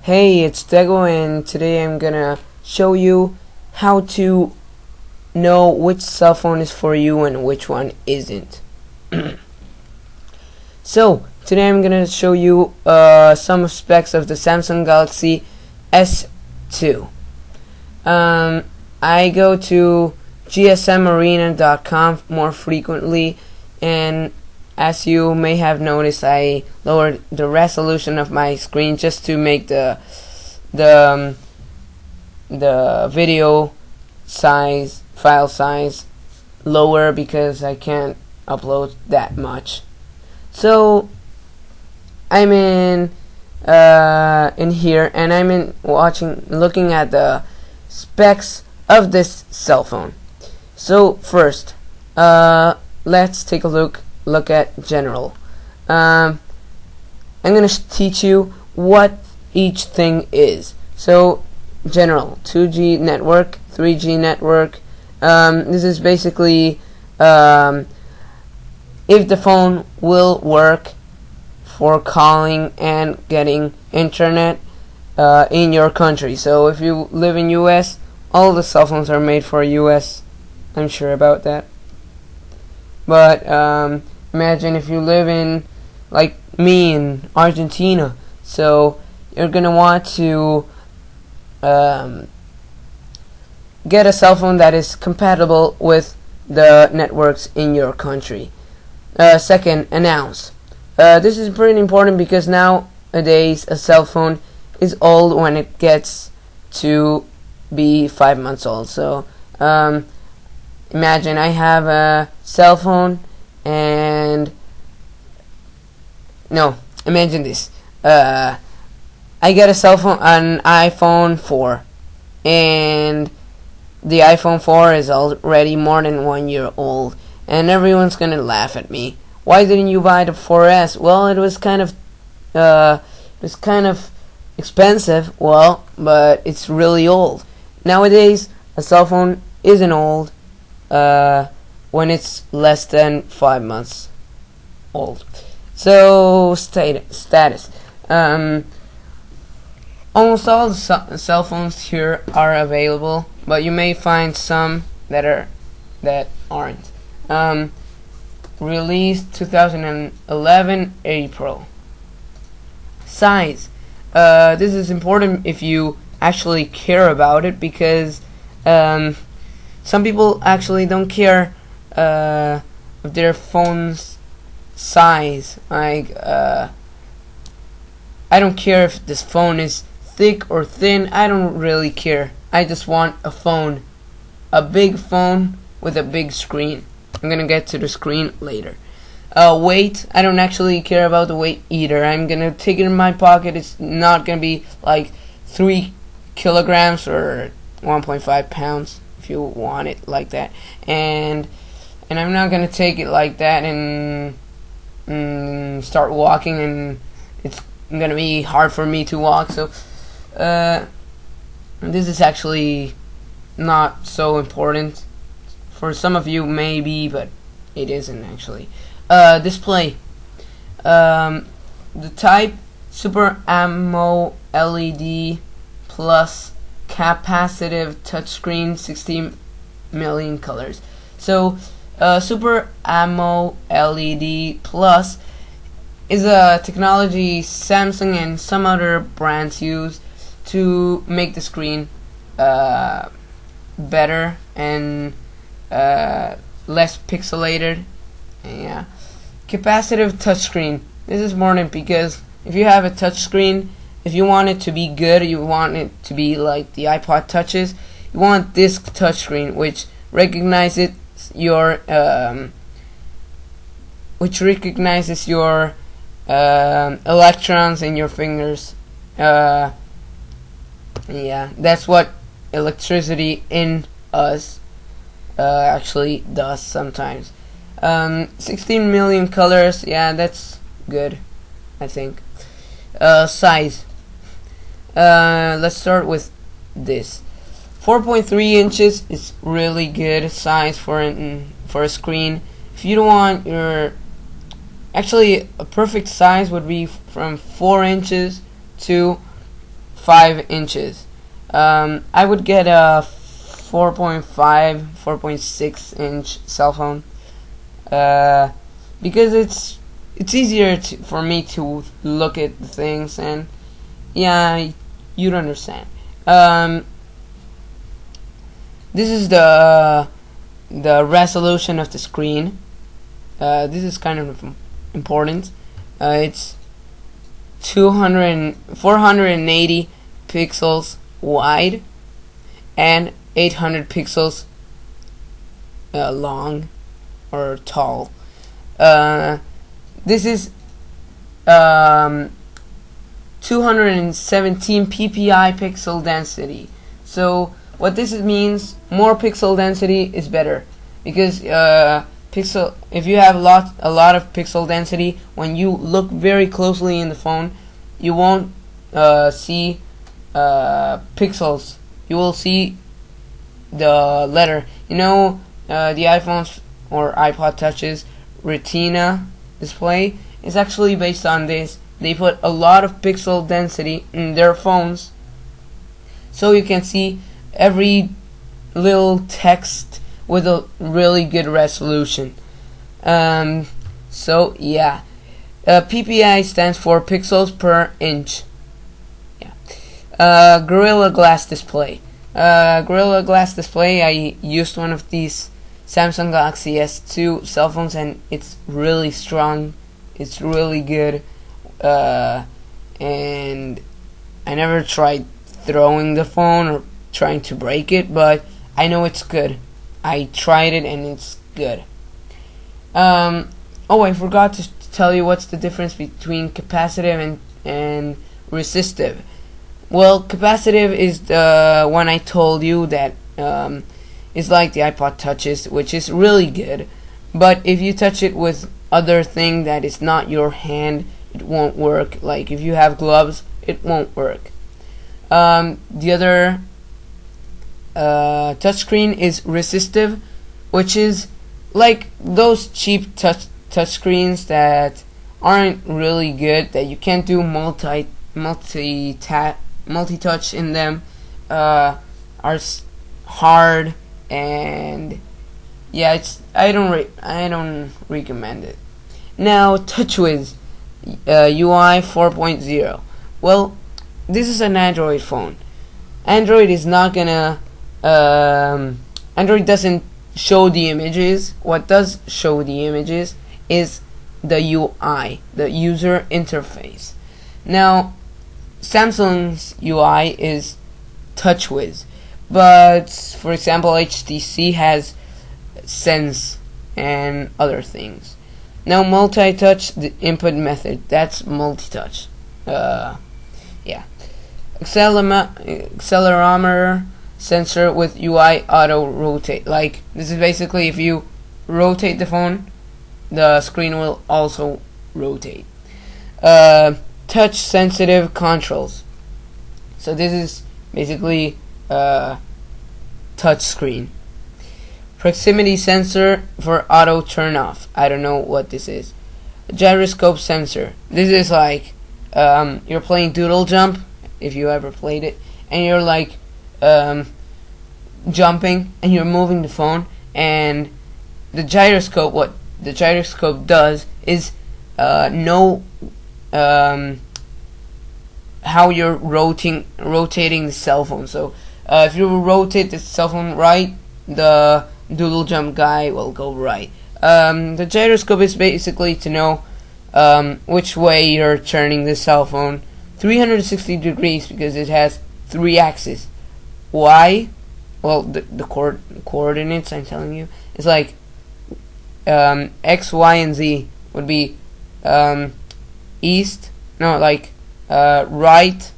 Hey, it's Tego, and today I'm gonna show you how to know which cell phone is for you and which one isn't. So, today I'm gonna show you some specs of the Samsung Galaxy S2. I go to gsmarena.com more frequently, and as you may have noticed, I lowered the resolution of my screen just to make the video file size lower because I can't upload that much. So I'm in here, and I'm looking at the specs of this cell phone. So first, let's take a look at general. I'm gonna teach you what each thing is. So general, 2G network, 3G network. This is basically if the phone will work for calling and getting internet in your country. So if you live in US, all the cell phones are made for US. I'm sure about that. But imagine if you live in, like me, in Argentina. So you're gonna want to get a cell phone that is compatible with the networks in your country. Second, announce. This is pretty important because nowadays a cell phone is old when it gets to be 5 months old. So imagine I have a cell phone imagine this. I get a cell phone, an iPhone 4, and the iPhone 4 is already more than 1 year old, and everyone's gonna laugh at me. Why didn't you buy the 4S? Well, it was kind of expensive. Well, but it's really old. Nowadays, a cell phone isn't old when it's less than 5 months old. So status. Almost all the cell phones here are available, but you may find some that aren't. Released 2011 April. Size. This is important if you actually care about it, because some people actually don't care of their phone's size. Like I don't care if this phone is thick or thin. I don't really care. I just want a phone, a big phone with a big screen. I'm gonna get to the screen later. Weight, I don't actually care about the weight either. I'm gonna take it in my pocket. It's not gonna be like 3 kilograms or 1.5 pounds if you want it like that. And I'm not gonna take it like that and start walking, and it's gonna be hard for me to walk. So this is actually not so important. For some of you maybe, but it isn't actually. Display. The type, Super AMOLED LED plus capacitive touchscreen, 16 million colors. So Super AMOLED LED plus is a technology Samsung and some other brands use to make the screen better and less pixelated. Yeah. Capacitive touchscreen. This is important because if you have a touchscreen, if you want it to be good, you want it to be like the iPod touches, you want this touchscreen which recognizes your electrons in your fingers. Yeah, that's what electricity in us actually does sometimes. 16 million colors, yeah, that's good, I think. Size. Let's start with this. 4.3 inches is really good size for a screen. If you don't want your Actually, a perfect size would be from 4 inches to 5 inches. I would get a 4.6 inch cell phone, because it's easier for me to look at the things, and yeah, you'd understand. This is the resolution of the screen. This is kind of important. It's 480 pixels wide and 800 pixels long or tall. This is 217 ppi pixel density. So what this means, more pixel density is better, because if you have a lot of pixel density, when you look very closely in the phone, you won't see pixels. You will see the letter. You know, the iPhones or iPod Touches Retina display is actually based on this. They put a lot of pixel density in their phones, so you can see every little text with a really good resolution. So yeah, PPI stands for pixels per inch. Yeah. Gorilla Glass display. Gorilla Glass display. I used one of these Samsung Galaxy S2 cell phones, and it's really strong. It's really good. And I never tried throwing the phone or trying to break it, but I know it's good. I tried it and it's good. Oh, I forgot to tell you what's the difference between capacitive and resistive. Well, capacitive is the one I told you that is like the iPod Touches, which is really good. But if you touch it with other thing that is not your hand, it won't work. Like if you have gloves, it won't work. The other touchscreen is resistive, which is like those cheap touchscreens that aren't really good, that you can't do multi-touch in them, are hard, and yeah, I don't recommend it. Now, TouchWiz UI 4.0. Well, this is an Android phone. Android is not gonna Android doesn't show the images. What does show the images is the UI, the user interface. Now, Samsung's UI is TouchWiz, but for example, HTC has Sense and other things. Now, multi-touch, the input method, that's multi-touch. Yeah. Accelerometer sensor with UI auto rotate. Like, this is basically if you rotate the phone, the screen will also rotate. Touch sensitive controls. So this is basically touch screen. Proximity sensor for auto turn off. I don't know what this is. Gyroscope sensor. This is like you're playing Doodle Jump, if you ever played it, and you're like jumping and you're moving the phone, and the gyroscope, what the gyroscope does is know how you're rotating the cell phone. So if you rotate the cell phone right, the Doodle Jump guy will go right. The gyroscope is basically to know which way you're turning the cell phone 360 degrees, because it has 3 axes. Y, well, the coordinates I'm telling you is like X, Y, and Z would be east, no, like right,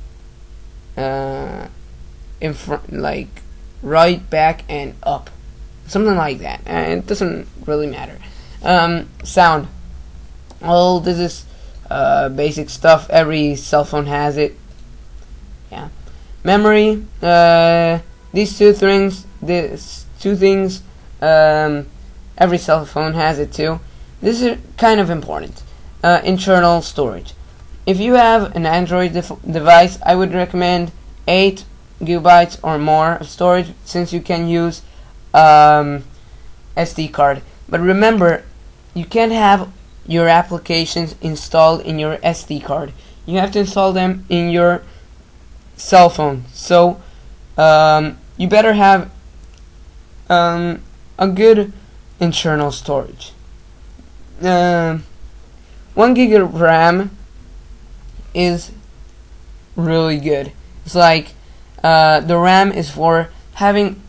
in front, like right, back, and up, something like that. It doesn't really matter. Sound. Well, this is basic stuff. Every cell phone has it. Yeah. Memory. These two things. Every cell phone has it too. This is kind of important. Internal storage. if you have an Android device, I would recommend 8 gigabytes or more of storage, since you can use SD card. But remember, you can't have your applications installed in your SD card. You have to install them in your cell phone. So you better have a good internal storage. 1 gig of RAM is really good. It's like the RAM is for having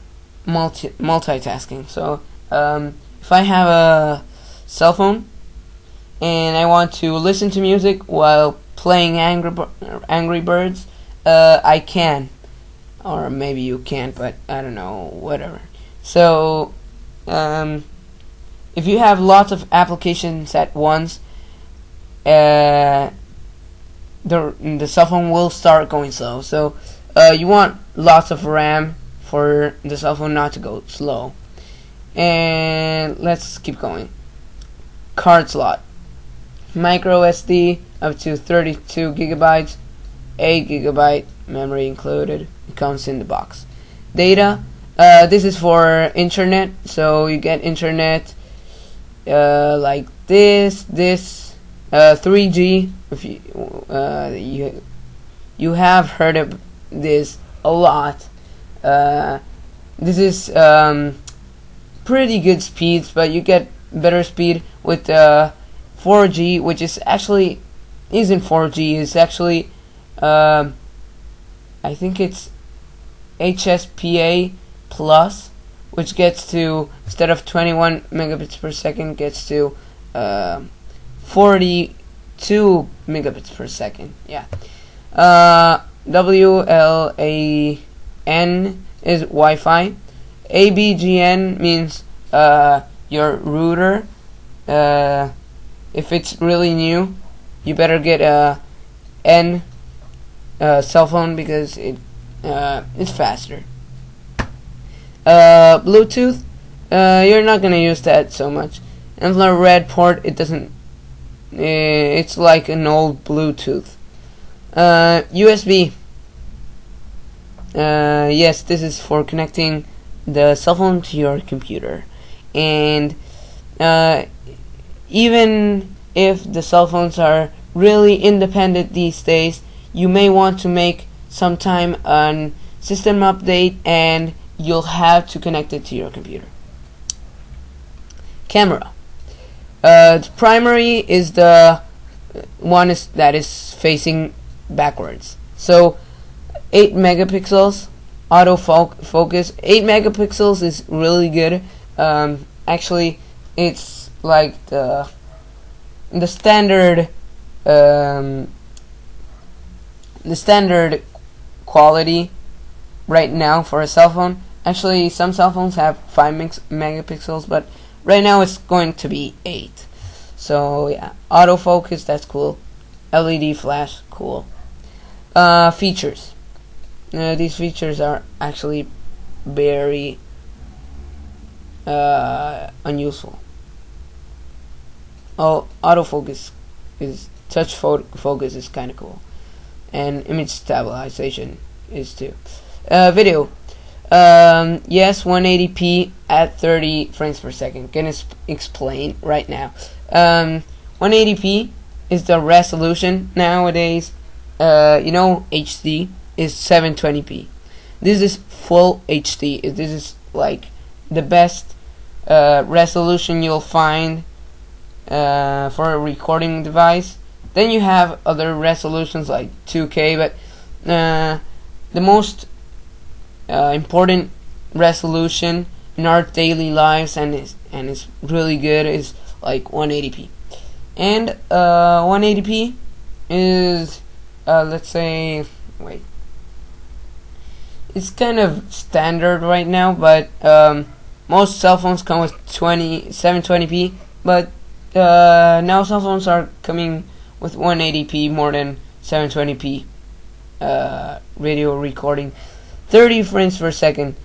multitasking. So if I have a cell phone and I want to listen to music while playing Angry Birds, I can, or maybe you can't, but I don't know, whatever. So if you have lots of applications at once, the cell phone will start going slow. So you want lots of RAM for the cell phone not to go slow. And let's keep going. Card slot. Micro SD up to 32 gigabytes, 8 gigabyte memory included. It comes in the box. Data. This is for internet, so you get internet like this 3G. If you have heard of this a lot. This is pretty good speeds, but you get better speed with 4G, which is actually isn't 4G. It's actually I think it's HSPA plus, which gets to, instead of 21 megabits per second, gets to 42 megabits per second. Yeah. WLAN is Wi-Fi. ABGN means your router. If it's really new, you better get a N cell phone, because it's faster. Bluetooth, you're not gonna use that so much. Infrared port, it doesn't. It's like an old Bluetooth. USB. Yes, this is for connecting the cell phone to your computer. And even if the cell phones are really independent these days, you may want to make sometime a system update, and you'll have to connect it to your computer. Camera. The primary is the one that is facing backwards. So 8 megapixels autofocus. 8 megapixels is really good. Actually, it's like the standard quality right now for a cell phone. Actually, some cell phones have 5 megapixels, but right now it's going to be 8. So yeah, autofocus, that's cool. LED flash, cool. Features. These features are actually very unuseful. Oh, autofocus is focus is kind of cool, and image stabilization is too. Video. Yes, 180p at 30 frames per second. Gonna explain right now. 180p is the resolution nowadays. HD is 720p. This is full HD. This is like the best resolution you'll find for a recording device. Then you have other resolutions like 2K, but the most important resolution in our daily lives and is really good is like 180p. And 180p is let's say, wait, it's kind of standard right now, but most cell phones come with 720p, but now cell phones are coming with 180p more than 720p video recording. 30 frames per second.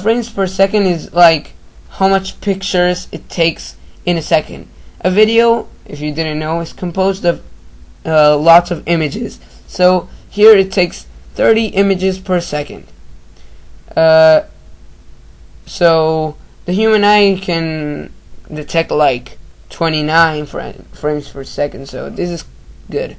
Frames per second is like how much pictures it takes in a second. A video, if you didn't know, is composed of lots of images. So here it takes 30 images per second. So the human eye can detect like 29 frames per second, so this is good.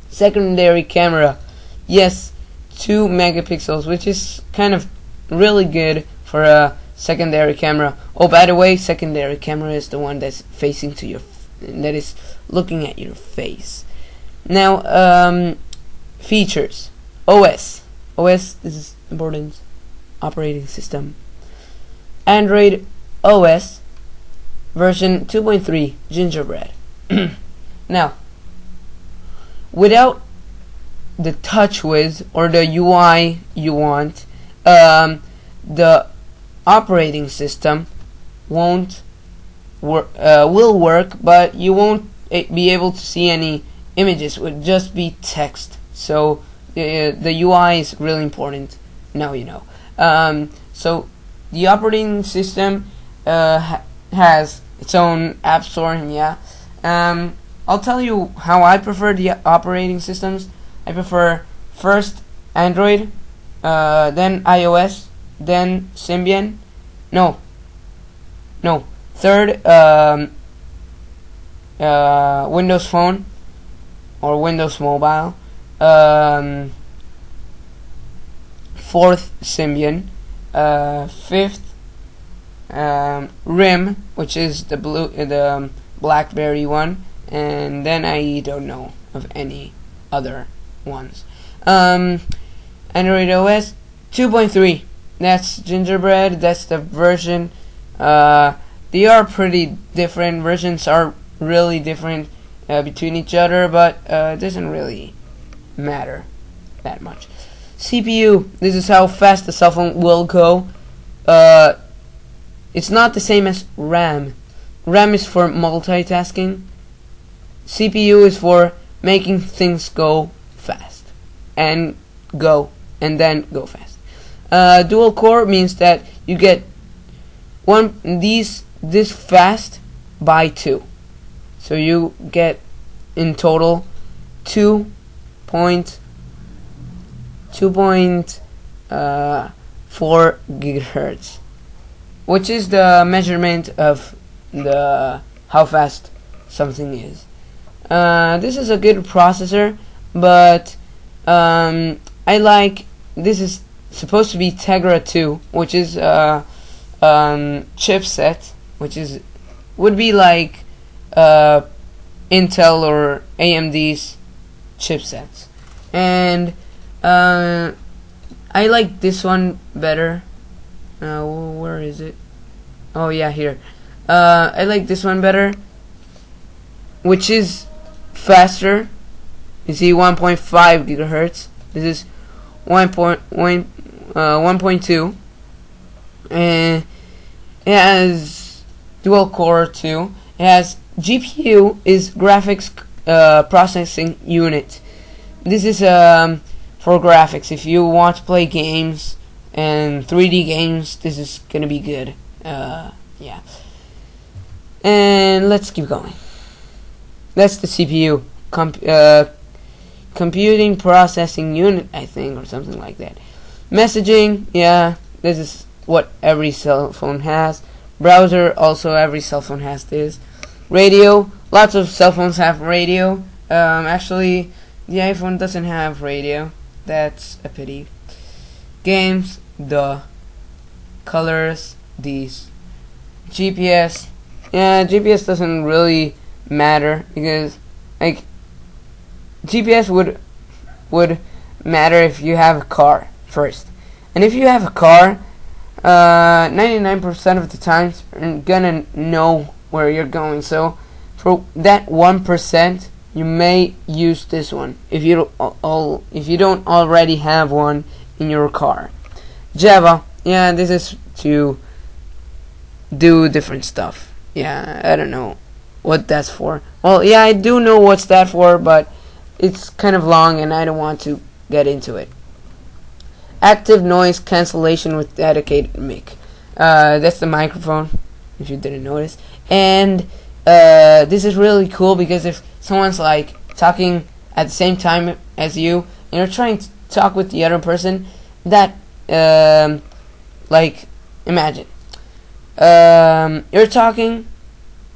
Secondary camera, yes, 2 megapixels, which is kind of really good for a secondary camera. Oh, by the way, secondary camera is the one that's facing to your that is looking at your face. Now, features. OS, this is important. Operating system. Android OS version 2.3 Gingerbread. Now, without the TouchWiz or the UI you want, the operating system won't will work, but you won't be able to see any images. It would just be text. So the UI is really important. Now you know. So the operating system has its own app store, and yeah. I'll tell you how I prefer the operating systems. I prefer first Android, then iOS, then Symbian. No. Third, Windows Phone or Windows Mobile. Fourth, Symbian. Fifth, RIM, which is the BlackBerry one, and then I don't know of any other ones. Android OS 2.3. That's Gingerbread. That's the version. They are pretty different. Versions are really different between each other, but it doesn't really matter that much. CPU. This is how fast the cell phone will go. It's not the same as RAM. RAM is for multitasking. CPU is for making things go fast and then go fast. Dual core means that you get this fast by 2, so you get in total 2.4 gigahertz, which is the measurement of how fast something is. This is a good processor, but this is supposed to be Tegra 2, which is chipset, which would be like Intel or AMD's chipsets, and I like this one better. Where is it? Oh yeah, here. I like this one better, which is faster. You see, 1.5 gigahertz. This is 1.2, and it has dual core too. It has GPU is graphics processing unit. This is for graphics. If you want to play games and 3D games, this is gonna be good. Yeah. And let's keep going. That's the CPU, computing processing unit, I think, or something like that. Messaging, yeah, this is what every cell phone has. Browser, also every cell phone has this. Radio, lots of cell phones have radio. Actually, the iPhone doesn't have radio. That's a pity. Games, colors, these. GPS, yeah, GPS doesn't really matter, because like GPS would matter if you have a car first, and if you have a car, 99% of the times you're gonna know where you're going. So for that 1%, you may use this one if you don't already have one in your car. Java, yeah, this is to do different stuff. Yeah, I don't know what that's for. Well, yeah, I do know what's that for, but it's kind of long and I don't want to get into it. Active noise cancellation with dedicated mic. That's the microphone, if you didn't notice. And this is really cool, because if someone's like talking at the same time as you, and you're trying to talk with the other person, that like, imagine you're talking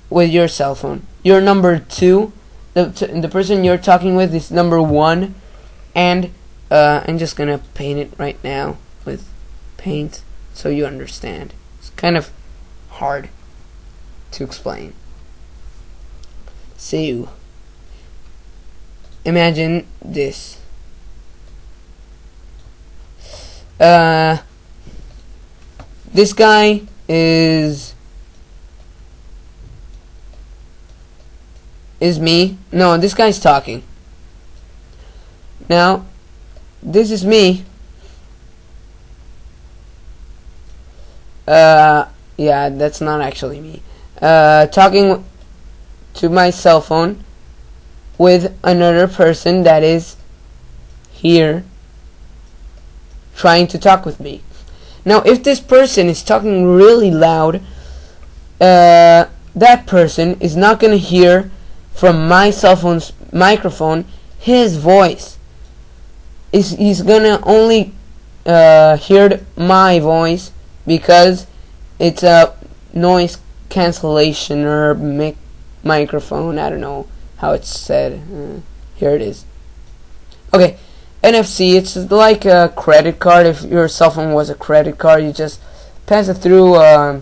with your cell phone. You're number 2. The person you're talking with is number 1, and I'm just gonna paint it right now with paint so you understand. It's kind of hard to explain. So imagine this. This guy is me. No, this guy's talking. Now, this is me. Yeah, that's not actually me. Talking to my cell phone with another person that is here trying to talk with me. Now, if this person is talking really loud, that person is not going to hear from my cell phone's microphone his voice. He's going to only hear my voice because it's a noise cancellation or microphone. I don't know how it's said. Here it is. Okay. NFC, it's like a credit card. If your cell phone was a credit card, you just pass it through a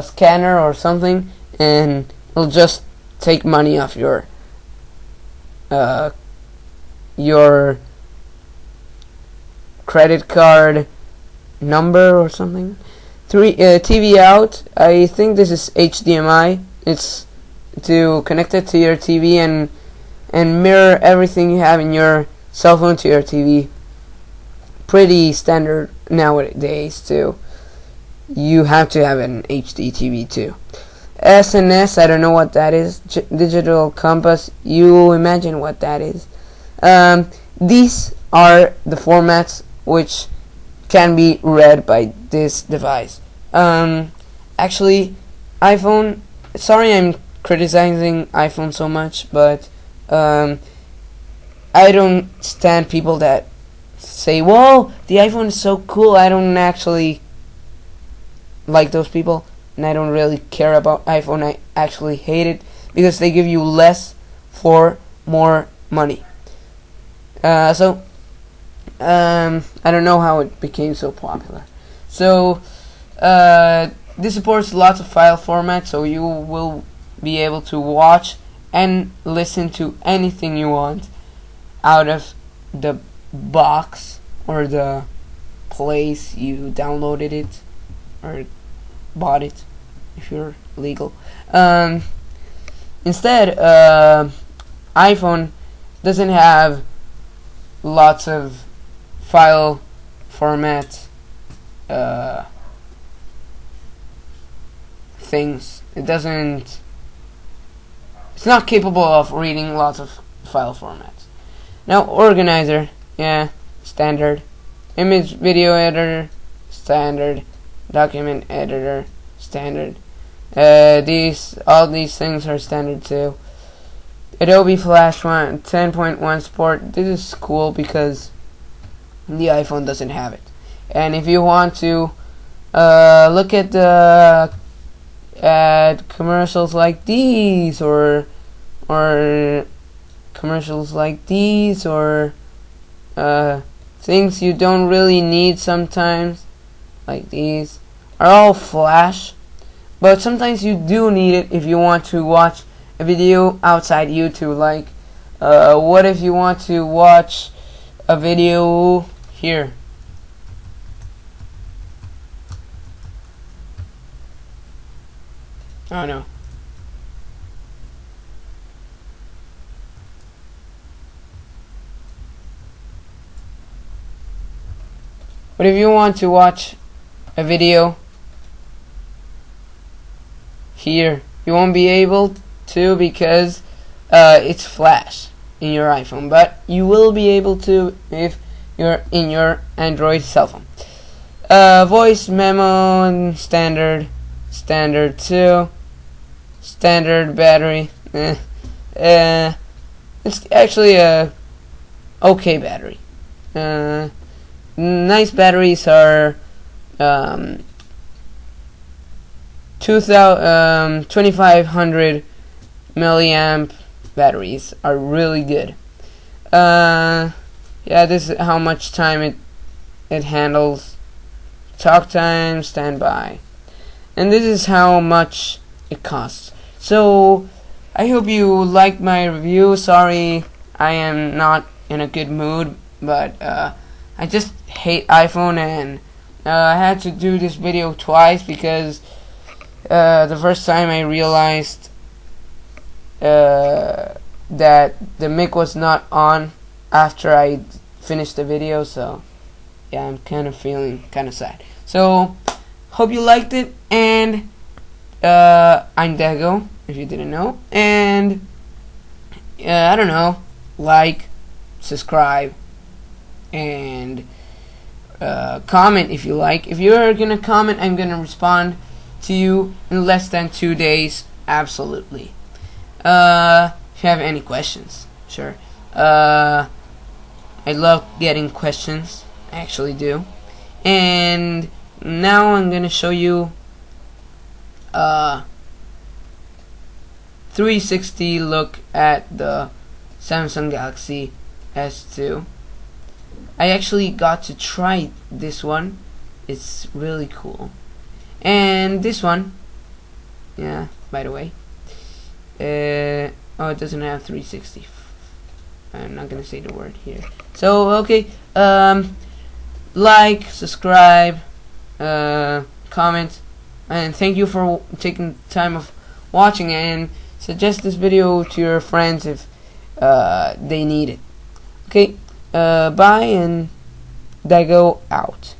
scanner or something, and it'll just take money off your credit card number or something. TV out. I think this is HDMI. It's to connect it to your TV and mirror everything you have in your cell phone to your TV. Pretty standard nowadays too. You have to have an HD TV too. SNS, I don't know what that is. Digital compass, you imagine what that is. These are the formats which can be read by this device. Actually, iPhone, sorry I'm criticizing iPhone so much, but I don't stand people that say, whoa, the iPhone is so cool. I don't actually like those people, and I don't really care about iPhone. I actually hate it because they give you less for more money. I don't know how it became so popular. So this supports lots of file formats, so you will be able to watch and listen to anything you want out of the box or the place you downloaded it or bought it if you're legal. Instead, iPhone doesn't have lots of file format things. It's not capable of reading lots of file formats. Now, organizer, yeah, standard. Image video editor, standard. Document editor, standard. All these things are standard too. Adobe Flash 10.1 support. This is cool because the iPhone doesn't have it. And if you want to look at the commercials like these or commercials like these or things you don't really need sometimes, like these, are all Flash, but sometimes you do need it if you want to watch a video outside YouTube. Like what if you want to watch a video here? Oh no. But if you want to watch a video here, you won't be able to because it's Flash in your iPhone, but you will be able to if you're in your Android cell phone. Voice memo and standard too. Standard battery. It's actually a okay battery. Nice batteries are 2500 milliamp batteries are really good. Yeah, this is how much time it handles. Talk time, standby, and this is how much it costs. So I hope you liked my review. Sorry, I am not in a good mood, but I just hate iPhone, and I had to do this video twice because the first time I realized that the mic was not on after I finished the video, so yeah, I'm kind of feeling kind of sad. So hope you liked it, and I'm Dago, if you didn't know, and I don't know, like, subscribe, and comment if you like. If you're gonna comment, I'm gonna respond to you in less than 2 days, absolutely. If you have any questions, sure. I love getting questions, I actually do. And now I'm gonna show you 360 look at the Samsung Galaxy S2. I actually got to try this one. It's really cool. And this one, yeah, by the way, oh, it doesn't have 360. I'm not gonna say the word here. So okay, like, subscribe, comment, and thank you for taking the time of watching, and suggest this video to your friends if they need it. Okay, bye, and Dago out.